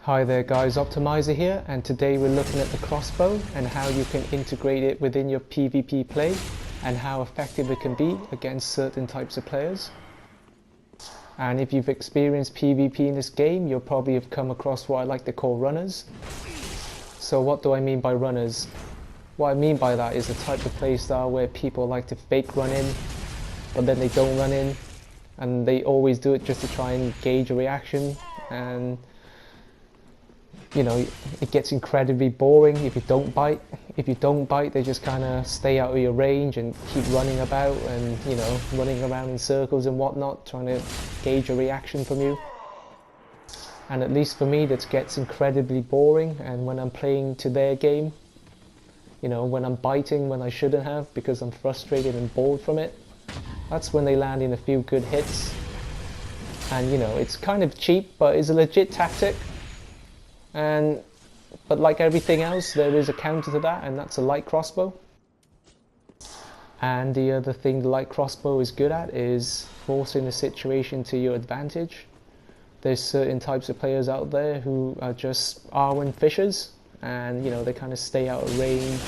Hi there guys, Optimizer here, and today we're looking at the crossbow and how you can integrate it within your PvP play and how effective it can be against certain types of players. And if you've experienced PvP in this game, you'll probably have come across what I like to call runners. So what do I mean by runners? What I mean by that is a type of playstyle where people like to fake run in, but then they don't run in, and they always do it just to try and gauge a reaction, and you know, it gets incredibly boring if you don't bite. If you don't bite, they just kind of stay out of your range and keep running about and, you know, running around in circles and whatnot, trying to gauge a reaction from you. And at least for me, that gets incredibly boring. And when I'm playing to their game, you know, when I'm biting when I shouldn't have because I'm frustrated and bored from it, that's when they land in a few good hits. And, you know, it's kind of cheap, but it's a legit tactic. But like everything else, there is a counter to that, and that's a light crossbow. And the other thing the light crossbow is good at is forcing the situation to your advantage. There's certain types of players out there who are just R1 fishers, and you know, they kind of stay out of range,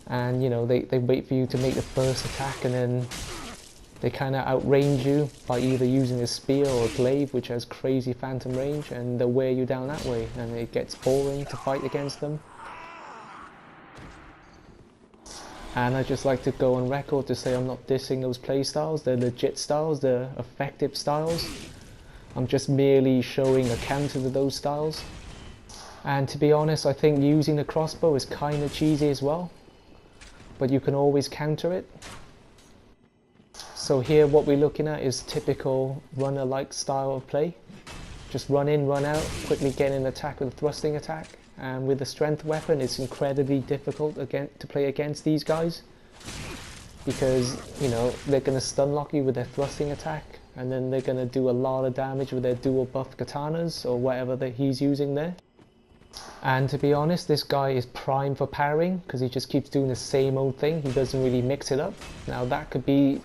and you know, they wait for you to make the first attack, and then they kind of outrange you by either using a spear or a glaive, which has crazy phantom range, and they'll wear you down that way, and it gets boring to fight against them. And I just like to go on record to say I'm not dissing those playstyles. They're legit styles, they're effective styles. I'm just merely showing a counter to those styles. And to be honest, I think using the crossbow is kind of cheesy as well, but you can always counter it. So here what we're looking at is typical runner-like style of play. Just run in, run out, quickly get an attack with a thrusting attack. And with a strength weapon, it's incredibly difficult to play against these guys, because you know, they're going to stun lock you with their thrusting attack, and then they're going to do a lot of damage with their dual buff katanas or whatever that he's using there. And to be honest, this guy is prime for parrying because he just keeps doing the same old thing. He doesn't really mix it up. Now that could be,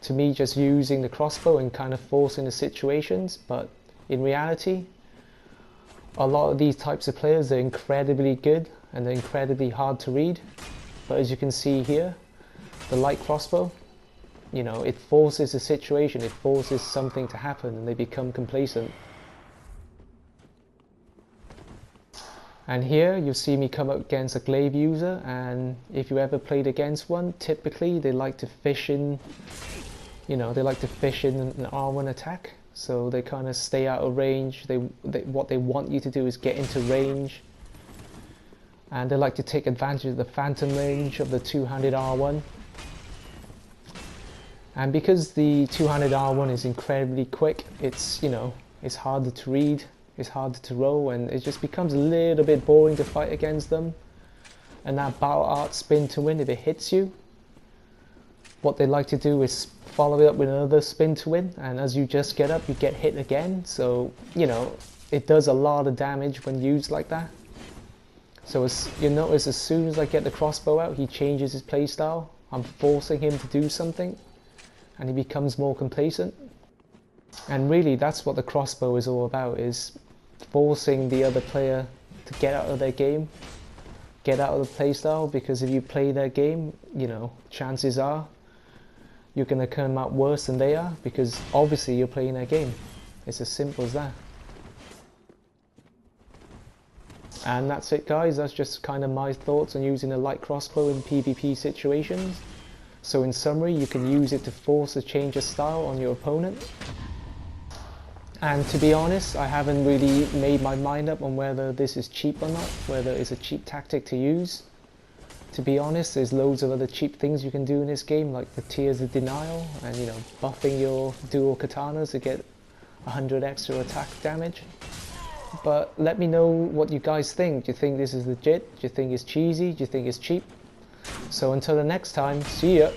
to me, just using the crossbow and kind of forcing the situations, but in reality, a lot of these types of players are incredibly good and they're incredibly hard to read. But as you can see here, the light crossbow, you know, it forces a situation, it forces something to happen, and they become complacent. And here you'll see me come up against a glaive user, and if you ever played against one, typically they like to fish in, you know, they like to fish in an R1 attack, so they kind of stay out of range. What they want you to do is get into range, and they like to take advantage of the phantom range of the two-handed R1. And because the two-handed R1 is incredibly quick, it's, you know, it's harder to read, it's harder to roll, and it just becomes a little bit boring to fight against them. And that battle art spin to win, if it hits you, what they like to do is follow it up with another spin to win, and as you just get up, you get hit again. So, you know, it does a lot of damage when used like that. So as you notice, as soon as I get the crossbow out, he changes his playstyle. I'm forcing him to do something, and he becomes more complacent. And really, that's what the crossbow is all about, is forcing the other player to get out of their game, get out of the playstyle, because if you play their game, you know, chances are you're going to come out worse than they are, because obviously you're playing their game. It's as simple as that. And that's it guys, that's just kind of my thoughts on using a light crossbow in PvP situations. So in summary, you can use it to force a change of style on your opponent. And to be honest, I haven't really made my mind up on whether this is cheap or not, whether it's a cheap tactic to use. To be honest, there's loads of other cheap things you can do in this game, like the Tears of Denial, and you know, buffing your dual katanas to get 100 extra attack damage. But let me know what you guys think. Do you think this is legit? Do you think it's cheesy? Do you think it's cheap? So until the next time, see ya!